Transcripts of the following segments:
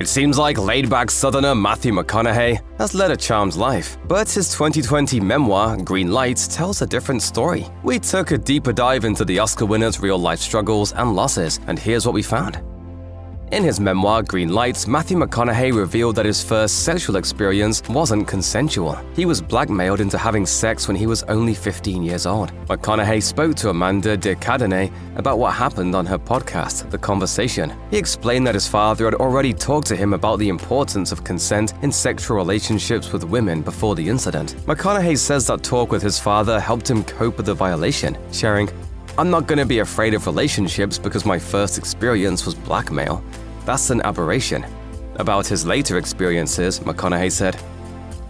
It seems like laid-back Southerner Matthew McConaughey has led a charmed life, but his 2020 memoir, Greenlights, tells a different story. We took a deeper dive into the Oscar winner's real-life struggles and losses, and here's what we found. In his memoir, Greenlights, Matthew McConaughey revealed that his first sexual experience wasn't consensual. He was blackmailed into having sex when he was only 15 years old. McConaughey spoke to Amanda de Cadenet about what happened on her podcast, The Conversation. He explained that his father had already talked to him about the importance of consent in sexual relationships with women before the incident. McConaughey says that talk with his father helped him cope with the violation, sharing, "I'm not going to be afraid of relationships because my first experience was blackmail. That's an aberration." About his later experiences, McConaughey said,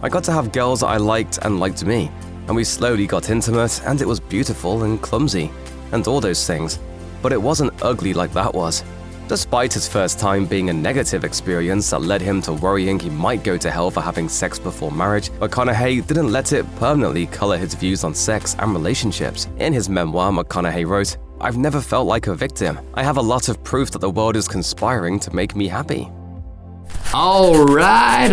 "I got to have girls that I liked and liked me, and we slowly got intimate, and it was beautiful and clumsy, and all those things, but it wasn't ugly like that was." Despite his first time being a negative experience that led him to worrying he might go to hell for having sex before marriage, McConaughey didn't let it permanently color his views on sex and relationships. In his memoir, McConaughey wrote, "I've never felt like a victim. I have a lot of proof that the world is conspiring to make me happy." All right.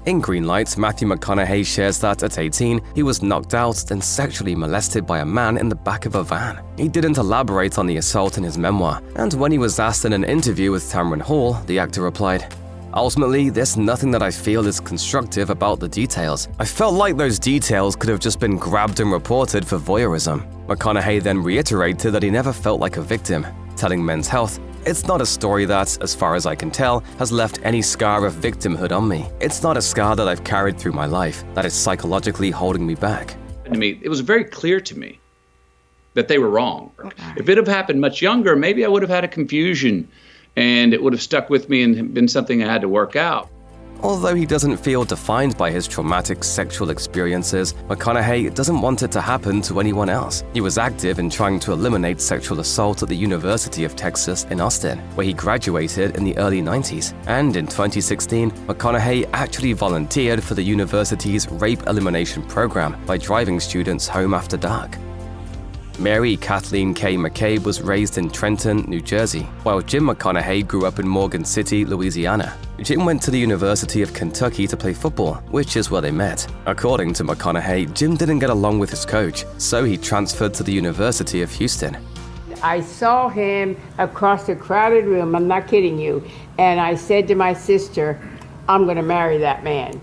In Greenlights, Matthew McConaughey shares that at 18, he was knocked out and sexually molested by a man in the back of a van. He didn't elaborate on the assault in his memoir, and when he was asked in an interview with Tamron Hall, the actor replied, "Ultimately, there's nothing that I feel is constructive about the details. I felt like those details could have just been grabbed and reported for voyeurism." McConaughey then reiterated that he never felt like a victim, telling Men's Health, "It's not a story that, as far as I can tell, has left any scar of victimhood on me. It's not a scar that I've carried through my life that is psychologically holding me back." To me, it was very clear to me that they were wrong. If it had happened much younger, maybe I would have had a confusion and it would have stuck with me and been something I had to work out. Although he doesn't feel defined by his traumatic sexual experiences, McConaughey doesn't want it to happen to anyone else. He was active in trying to eliminate sexual assault at the University of Texas in Austin, where he graduated in the early 90s. And in 2016, McConaughey actually volunteered for the university's rape elimination program by driving students home after dark. Mary Kathleen K. McCabe was raised in Trenton, New Jersey, while Jim McConaughey grew up in Morgan City, Louisiana. Jim went to the University of Kentucky to play football, which is where they met. According to McConaughey, Jim didn't get along with his coach, so he transferred to the University of Houston. I saw him across the crowded room, I'm not kidding you, and I said to my sister, "I'm going to marry that man."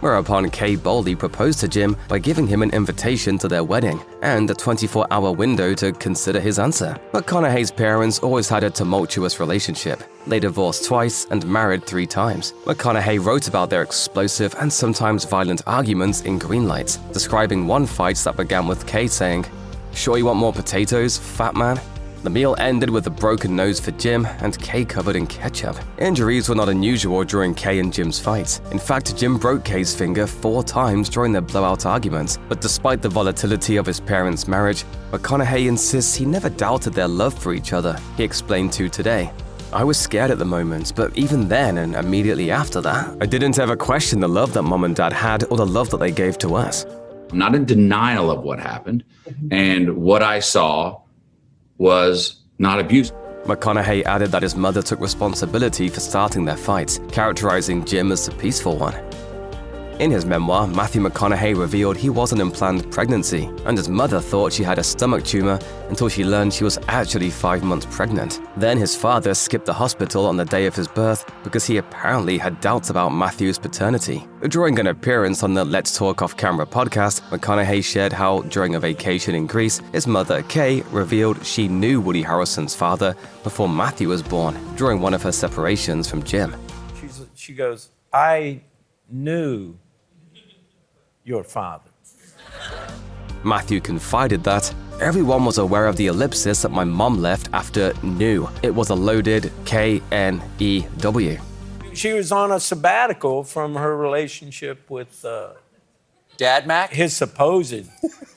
Whereupon Kay boldly proposed to Jim by giving him an invitation to their wedding and a 24-hour window to consider his answer. McConaughey's parents always had a tumultuous relationship. They divorced twice and married 3 times. McConaughey wrote about their explosive and sometimes violent arguments in Greenlights, describing one fight that began with Kay saying, "Sure you want more potatoes, fat man?" The meal ended with a broken nose for Jim and Kay covered in ketchup. Injuries were not unusual during Kay and Jim's fights. In fact, Jim broke Kay's finger 4 times during their blowout arguments. But despite the volatility of his parents' marriage, McConaughey insists he never doubted their love for each other. He explained to Today, "I was scared at the moment, but even then and immediately after that, I didn't ever question the love that mom and dad had or the love that they gave to us." I'm not in denial of what happened, and what I saw was not abuse. McConaughey added that his mother took responsibility for starting their fights, characterizing Jim as the peaceful one. In his memoir, Matthew McConaughey revealed he was an unplanned pregnancy, and his mother thought she had a stomach tumor until she learned she was actually 5 months pregnant. Then his father skipped the hospital on the day of his birth because he apparently had doubts about Matthew's paternity. During an appearance on the Let's Talk Off Camera podcast, McConaughey shared how, during a vacation in Greece, his mother, Kay, revealed she knew Woody Harrelson's father before Matthew was born, during one of her separations from Jim. She goes, "I knew your father." Matthew confided that everyone was aware of the ellipsis that my mom left after knew. It was a loaded K-N-E-W. She was on a sabbatical from her relationship with Dad Mac? his supposed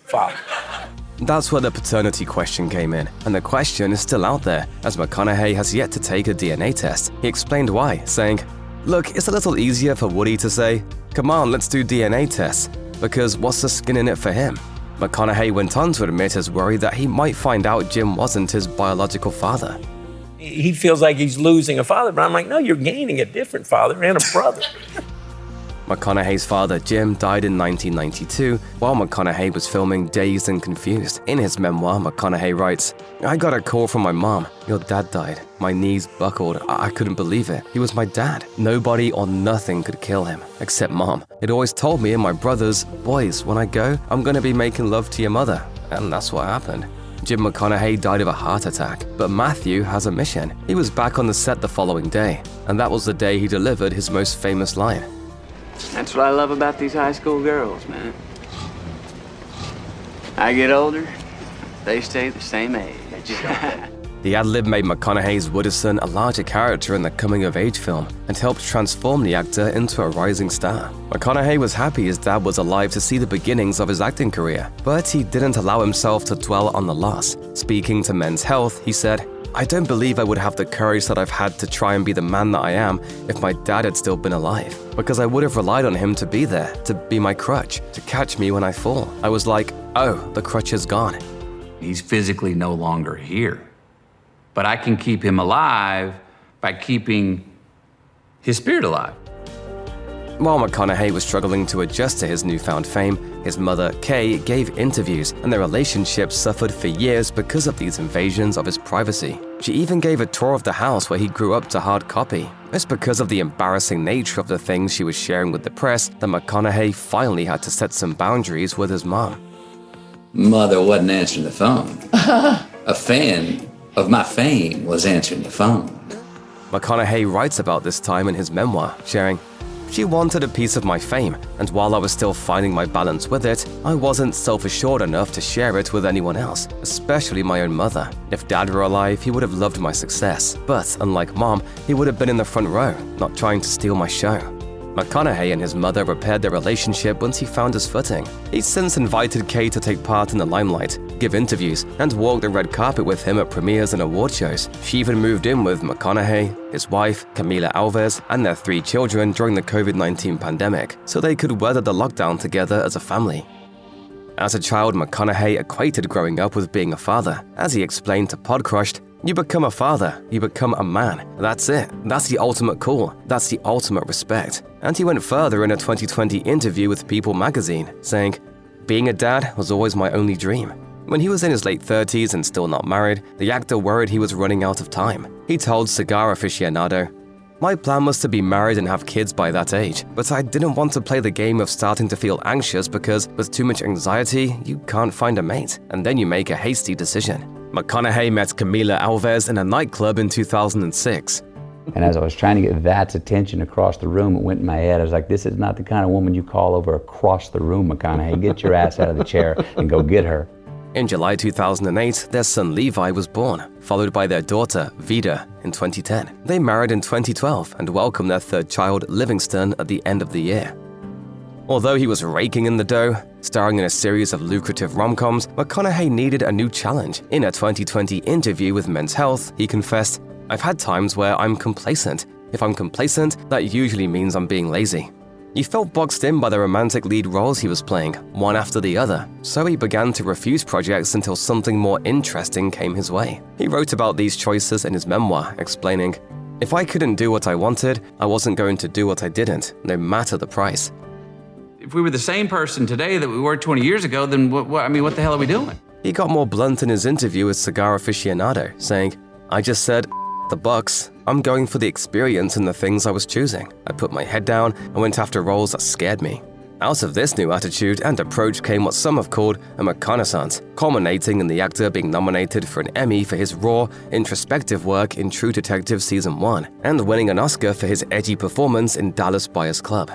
father. That's where the paternity question came in, and the question is still out there, as McConaughey has yet to take a DNA test. He explained why, saying, "Look, it's a little easier for Woody to say, 'Come on, let's do DNA tests,' because what's the skin in it for him?" McConaughey went on to admit his worry that he might find out Jim wasn't his biological father. He feels like he's losing a father, but I'm like, no, you're gaining a different father and a brother. McConaughey's father, Jim, died in 1992 while McConaughey was filming Dazed and Confused. In his memoir, McConaughey writes, "I got a call from my mom. Your dad died. My knees buckled. I couldn't believe it. He was my dad. Nobody or nothing could kill him, except mom. It always told me and my brothers, boys, when I go, I'm gonna be making love to your mother." And that's what happened. Jim McConaughey died of a heart attack, but Matthew has a mission. He was back on the set the following day, and that was the day he delivered his most famous line. That's what I love about these high school girls, man. I get older, they stay the same age. The ad-lib made McConaughey's Wooderson a larger character in the coming-of-age film and helped transform the actor into a rising star. McConaughey was happy his dad was alive to see the beginnings of his acting career, but he didn't allow himself to dwell on the loss. Speaking to Men's Health, he said, "I don't believe I would have the courage that I've had to try and be the man that I am if my dad had still been alive, because I would have relied on him to be there, to be my crutch, to catch me when I fall. I was like, oh, the crutch is gone." He's physically no longer here. But I can keep him alive by keeping his spirit alive. While McConaughey was struggling to adjust to his newfound fame, his mother, Kay, gave interviews, and their relationship suffered for years because of these invasions of his privacy. She even gave a tour of the house where he grew up to hard copy. It's because of the embarrassing nature of the things she was sharing with the press that McConaughey finally had to set some boundaries with his mom. Mother wasn't answering the phone. A fan of my fame was answering the phone. McConaughey writes about this time in his memoir, sharing, "She wanted a piece of my fame, and while I was still finding my balance with it, I wasn't self-assured enough to share it with anyone else, especially my own mother. If Dad were alive, he would have loved my success, but unlike Mom, he would have been in the front row, not trying to steal my show." McConaughey and his mother repaired their relationship once he found his footing. He's since invited Kay to take part in the limelight, give interviews, and walk the red carpet with him at premieres and award shows. She even moved in with McConaughey, his wife, Camila Alves, and their 3 children during the COVID-19 pandemic, so they could weather the lockdown together as a family. As a child, McConaughey equated growing up with being a father. As he explained to Podcrushed, "You become a father, you become a man. That's it. That's the ultimate call. That's the ultimate respect." And he went further in a 2020 interview with People magazine, saying, "Being a dad was always my only dream." When he was in his late 30s and still not married, the actor worried he was running out of time. He told Cigar Aficionado, "My plan was to be married and have kids by that age, but I didn't want to play the game of starting to feel anxious because with too much anxiety, you can't find a mate, and then you make a hasty decision." McConaughey met Camila Alves in a nightclub in 2006. And as I was trying to get that's attention across the room, it went in my head. I was like, this is not the kind of woman you call over across the room, McConaughey. Get your ass out of the chair and go get her. In July 2008, their son Levi was born, followed by their daughter, Vida, in 2010. They married in 2012 and welcomed their 3rd child, Livingston, at the end of the year. Although he was raking in the dough, starring in a series of lucrative romcoms, McConaughey needed a new challenge. In a 2020 interview with Men's Health, he confessed, "I've had times where I'm complacent. If I'm complacent, that usually means I'm being lazy." He felt boxed in by the romantic lead roles he was playing, one after the other, so he began to refuse projects until something more interesting came his way. He wrote about these choices in his memoir, explaining, "If I couldn't do what I wanted, I wasn't going to do what I didn't, no matter the price." If we were the same person today that we were 20 years ago, then what the hell are we doing? He got more blunt in his interview with Cigar Aficionado, saying, "I just said, the bucks. I'm going for the experience and the things I was choosing. I put my head down and went after roles that scared me." Out of this new attitude and approach came what some have called a reconnaissance, culminating in the actor being nominated for an Emmy for his raw, introspective work in True Detective Season 1, and winning an Oscar for his edgy performance in Dallas Buyers Club.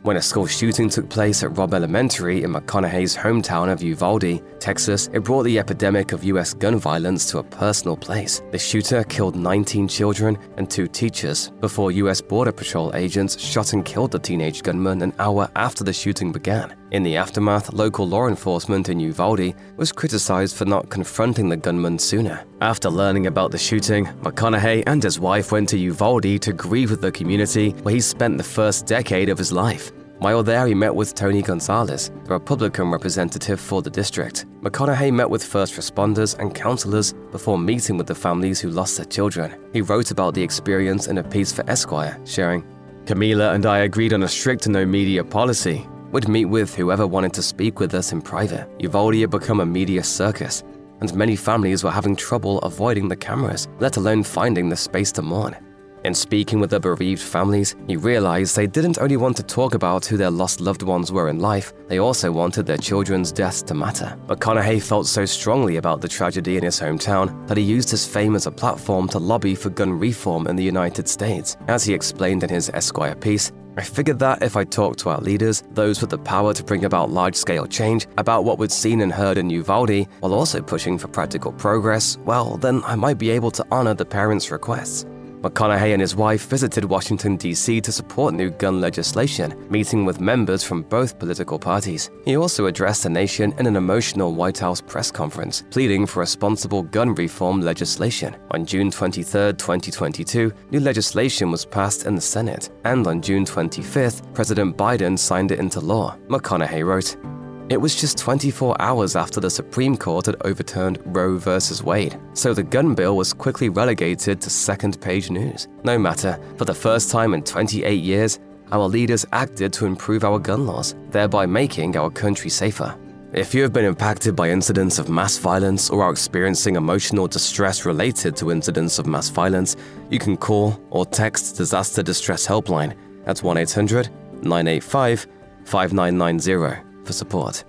When a school shooting took place at Robb Elementary in McConaughey's hometown of Uvalde, Texas, it brought the epidemic of U.S. gun violence to a personal place. The shooter killed 19 children and 2 teachers before U.S. Border Patrol agents shot and killed the teenage gunman an hour after the shooting began. In the aftermath, local law enforcement in Uvalde was criticized for not confronting the gunman sooner. After learning about the shooting, McConaughey and his wife went to Uvalde to grieve with the community where he spent the first decade of his life. While there, he met with Tony Gonzalez, the Republican representative for the district. McConaughey met with first responders and counselors before meeting with the families who lost their children. He wrote about the experience in a piece for Esquire, sharing, "Camila and I agreed on a strict no media policy. We'd meet with whoever wanted to speak with us in private. Uvalde had become a media circus, and many families were having trouble avoiding the cameras, let alone finding the space to mourn." In speaking with the bereaved families, he realized they didn't only want to talk about who their lost loved ones were in life, they also wanted their children's deaths to matter. McConaughey felt so strongly about the tragedy in his hometown that he used his fame as a platform to lobby for gun reform in the United States. As he explained in his Esquire piece, "I figured that if I talked to our leaders, those with the power to bring about large-scale change, about what we'd seen and heard in Uvalde, while also pushing for practical progress, well, then I might be able to honor the parents' requests." McConaughey and his wife visited Washington, D.C. to support new gun legislation, meeting with members from both political parties. He also addressed the nation in an emotional White House press conference, pleading for responsible gun reform legislation. On June 23, 2022, new legislation was passed in the Senate, and on June 25th, President Biden signed it into law. McConaughey wrote, "It was just 24 hours after the Supreme Court had overturned Roe v. Wade, so the gun bill was quickly relegated to second-page news. No matter, for the first time in 28 years, our leaders acted to improve our gun laws, thereby making our country safer." If you have been impacted by incidents of mass violence or are experiencing emotional distress related to incidents of mass violence, you can call or text Disaster Distress Helpline at 1-800-985-5990 for support.